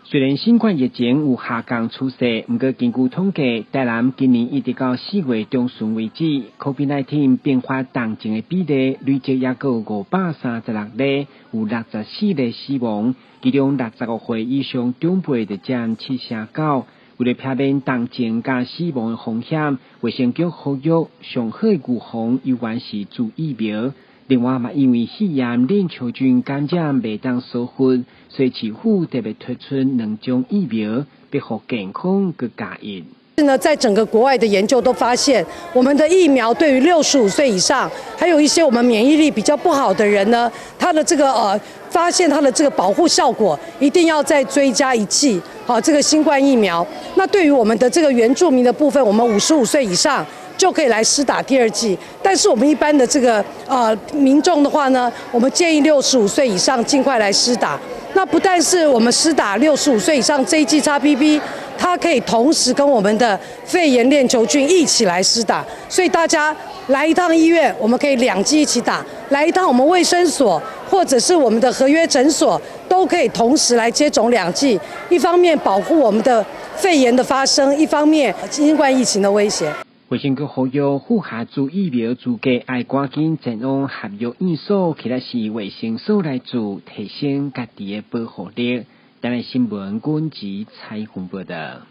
虽然新冠疫情有下降趋势，不过根据统计，台南今年一直到4月中旬为止 ，COVID-19 并发重症的比例累计也有536例，有64例死亡，其中65岁以上长辈就占7%。为了避免重症加死亡的风险，卫生局呼吁上好的预防永远是注疫苗。另外嘛，因为肺炎链球菌感染未当疏忽，所以市府特别推出2种疫苗，保护健康佮加疫。在整个国外的研究都发现，我们的疫苗对于65岁以上，还有一些我们免疫力比较不好的人呢，它的这个发现它的这个保护效果，一定要再追加1剂。这个新冠疫苗。那对于我们的这个原住民的部分，我们55岁以上就可以来施打第2剂。但是我们一般的这个民众的话呢，我们建议65岁以上尽快来施打。那不但是我们施打65岁以上这一剂 XBB， 它可以同时跟我们的肺炎链球菌一起来施打，所以大家来一趟医院，我们可以2剂一起打；来一趟我们卫生所或者是我们的合约诊所，都可以同时来接种2剂。一方面保护我们的肺炎的发生，一方面新冠疫情的威胁。卫生局呼吁户下注疫苗资格要赶紧前往合约院所，或者是卫生所来做，提升家己的保护力。台湾新闻管及采访报道。